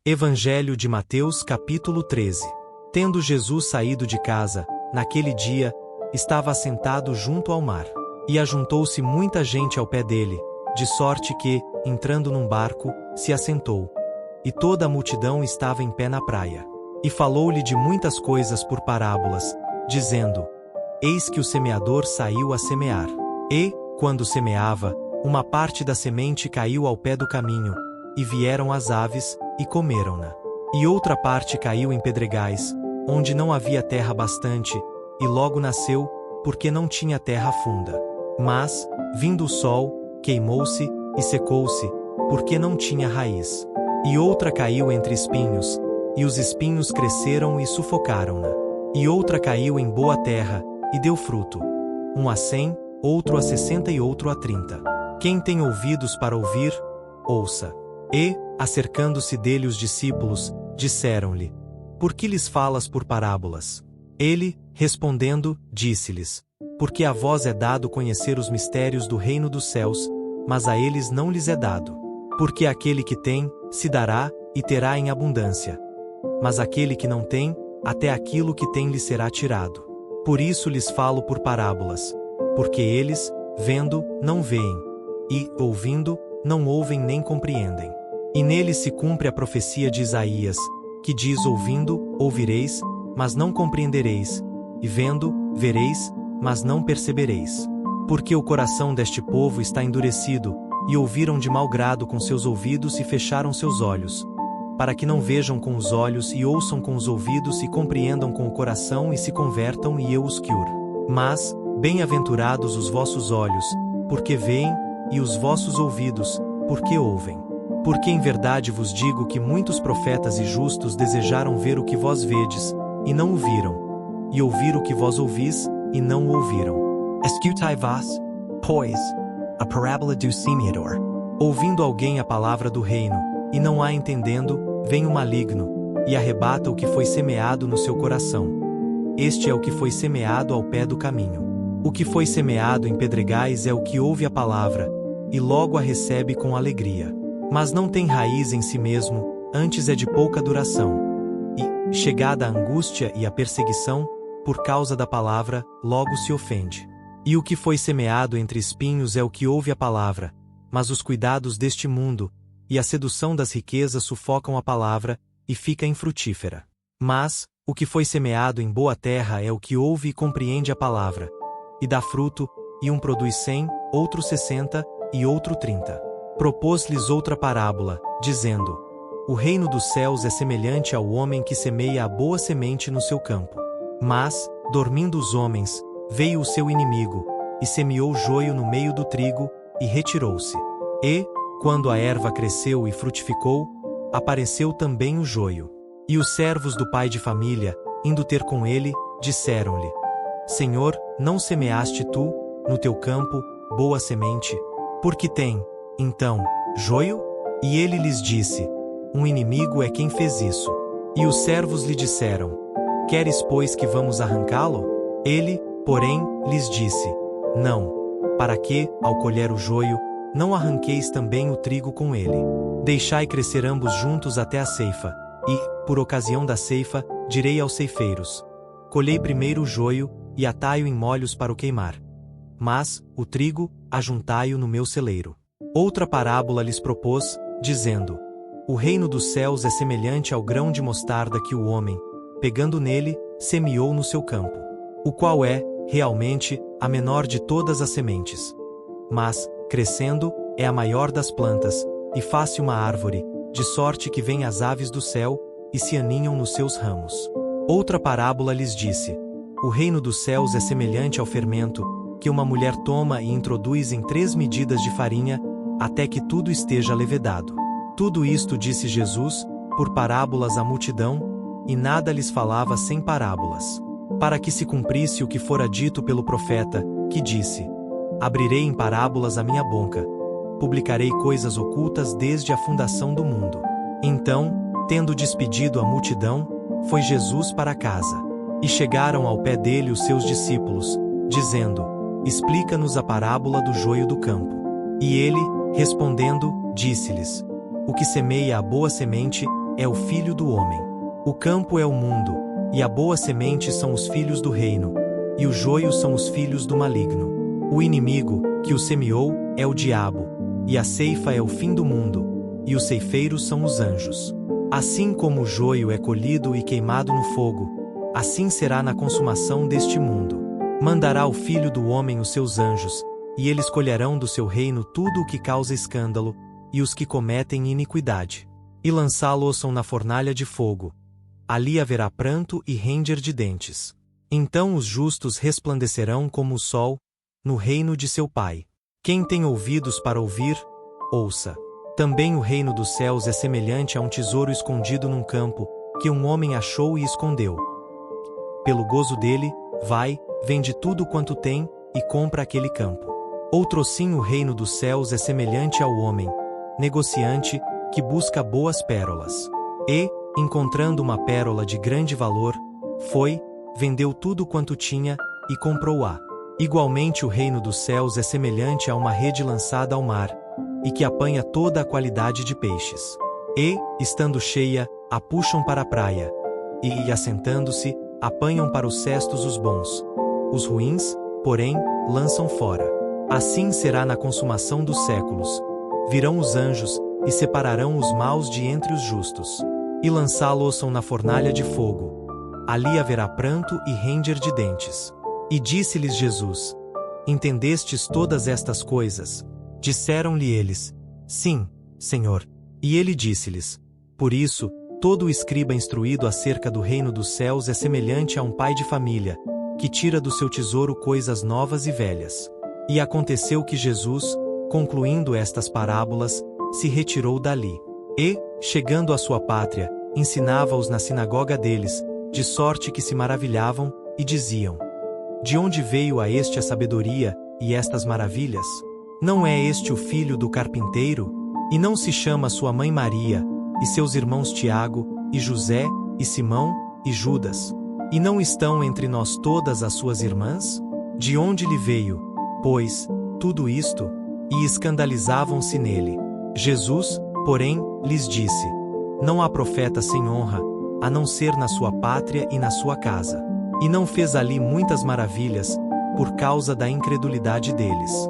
Evangelho de Mateus capítulo 13. Tendo Jesus saído de casa, naquele dia, estava assentado junto ao mar. E ajuntou-se muita gente ao pé dele, de sorte que, entrando num barco, se assentou. E toda a multidão estava em pé na praia. E falou-lhe de muitas coisas por parábolas, dizendo: Eis que o semeador saiu a semear. E, quando semeava, uma parte da semente caiu ao pé do caminho, e vieram as aves, e comeram-na. E outra parte caiu em pedregais, onde não havia terra bastante, e logo nasceu, porque não tinha terra funda. Mas, vindo o sol, queimou-se, e secou-se, porque não tinha raiz. E outra caiu entre espinhos, e os espinhos cresceram e sufocaram-na. E outra caiu em boa terra, e deu fruto. Um a 100, outro a 60 e outro a 30. Quem tem ouvidos para ouvir, ouça. E, acercando-se dele os discípulos, disseram-lhe: Por que lhes falas por parábolas? Ele, respondendo, disse-lhes: Porque a vós é dado conhecer os mistérios do reino dos céus, mas a eles não lhes é dado. Porque aquele que tem, se dará, e terá em abundância. Mas aquele que não tem, até aquilo que tem lhe será tirado. Por isso lhes falo por parábolas, porque eles, vendo, não veem, e, ouvindo, não ouvem nem compreendem. E nele se cumpre a profecia de Isaías, que diz: ouvindo, ouvireis, mas não compreendereis, e vendo, vereis, mas não percebereis. Porque o coração deste povo está endurecido, e ouviram de mau grado com seus ouvidos e fecharam seus olhos, para que não vejam com os olhos e ouçam com os ouvidos e compreendam com o coração e se convertam e eu os cure. Mas, bem-aventurados os vossos olhos, porque veem, e os vossos ouvidos, porque ouvem. Porque em verdade vos digo que muitos profetas e justos desejaram ver o que vós vedes, e não o viram, e ouvir o que vós ouvis, e não o ouviram. Escutai vós, pois, a parábola do semeador. Ouvindo alguém a palavra do reino, e não a entendendo, vem o maligno, e arrebata o que foi semeado no seu coração. Este é o que foi semeado ao pé do caminho. O que foi semeado em pedregais é o que ouve a palavra, e logo a recebe com alegria. Mas não tem raiz em si mesmo, antes é de pouca duração. E, chegada a angústia e a perseguição, por causa da palavra, logo se ofende. E o que foi semeado entre espinhos é o que ouve a palavra, mas os cuidados deste mundo, e a sedução das riquezas sufocam a palavra, e fica infrutífera. Mas, o que foi semeado em boa terra é o que ouve e compreende a palavra, e dá fruto, e um produz 100, outro 60, e outro 30. Propôs-lhes outra parábola, dizendo: O reino dos céus é semelhante ao homem que semeia a boa semente no seu campo. Mas, dormindo os homens, veio o seu inimigo, e semeou joio no meio do trigo, e retirou-se. E, quando a erva cresceu e frutificou, apareceu também o joio. E os servos do pai de família, indo ter com ele, disseram-lhe: Senhor, não semeaste tu, no teu campo, boa semente? Porque tem, então, joio? E ele lhes disse: Um inimigo é quem fez isso. E os servos lhe disseram: Queres, pois, que vamos arrancá-lo? Ele, porém, lhes disse: Não, para que, ao colher o joio, não arranqueis também o trigo com ele. Deixai crescer ambos juntos até a ceifa, e, por ocasião da ceifa, direi aos ceifeiros: Colhei primeiro o joio, e atai-o em molhos para o queimar. Mas, o trigo, ajuntai-o no meu celeiro. Outra parábola lhes propôs, dizendo: O reino dos céus é semelhante ao grão de mostarda que o homem, pegando nele, semeou no seu campo. O qual é, realmente, a menor de todas as sementes. Mas, crescendo, é a maior das plantas, e faz-se uma árvore, de sorte que vêm as aves do céu, e se aninham nos seus ramos. Outra parábola lhes disse: O reino dos céus é semelhante ao fermento, que uma mulher toma e introduz em 3 medidas de farinha, até que tudo esteja levedado. Tudo isto disse Jesus, por parábolas à multidão, e nada lhes falava sem parábolas. Para que se cumprisse o que fora dito pelo profeta, que disse: Abrirei em parábolas a minha boca, publicarei coisas ocultas desde a fundação do mundo. Então, tendo despedido a multidão, foi Jesus para casa. E chegaram ao pé dele os seus discípulos, dizendo: Explica-nos a parábola do joio do campo. E ele, respondendo, disse-lhes: O que semeia a boa semente é o Filho do homem. O campo é o mundo, e a boa semente são os filhos do reino, e o joio são os filhos do maligno. O inimigo, que o semeou, é o diabo, e a ceifa é o fim do mundo, e os ceifeiros são os anjos. Assim como o joio é colhido e queimado no fogo, assim será na consumação deste mundo. Mandará o Filho do homem os seus anjos, e eles colherão do seu reino tudo o que causa escândalo, e os que cometem iniquidade, e lançá-lo-são na fornalha de fogo. Ali haverá pranto e ranger de dentes. Então os justos resplandecerão como o sol, no reino de seu Pai. Quem tem ouvidos para ouvir, ouça. Também o reino dos céus é semelhante a um tesouro escondido num campo, que um homem achou e escondeu. Pelo gozo dele, vai, vende tudo quanto tem, e compra aquele campo. Outrosim o reino dos céus é semelhante ao homem, negociante, que busca boas pérolas. E, encontrando uma pérola de grande valor, foi, vendeu tudo quanto tinha, e comprou-a. Igualmente o reino dos céus é semelhante a uma rede lançada ao mar, e que apanha toda a qualidade de peixes. E, estando cheia, a puxam para a praia, e, assentando-se, apanham para os cestos os bons. Os ruins, porém, lançam fora. Assim será na consumação dos séculos. Virão os anjos, e separarão os maus de entre os justos, e lançá-los-ão na fornalha de fogo. Ali haverá pranto e ranger de dentes. E disse-lhes Jesus: Entendestes todas estas coisas? Disseram-lhe eles: Sim, Senhor. E ele disse-lhes: Por isso, todo escriba instruído acerca do reino dos céus é semelhante a um pai de família, que tira do seu tesouro coisas novas e velhas. E aconteceu que Jesus, concluindo estas parábolas, se retirou dali. E, chegando à sua pátria, ensinava-os na sinagoga deles, de sorte que se maravilhavam, e diziam: De onde veio a este a sabedoria, e estas maravilhas? Não é este o filho do carpinteiro? E não se chama sua mãe Maria, e seus irmãos Tiago, e José, e Simão, e Judas? E não estão entre nós todas as suas irmãs? De onde lhe veio, pois, tudo isto? E escandalizavam-se nele. Jesus, porém, lhes disse: Não há profeta sem honra, a não ser na sua pátria e na sua casa. E não fez ali muitas maravilhas, por causa da incredulidade deles.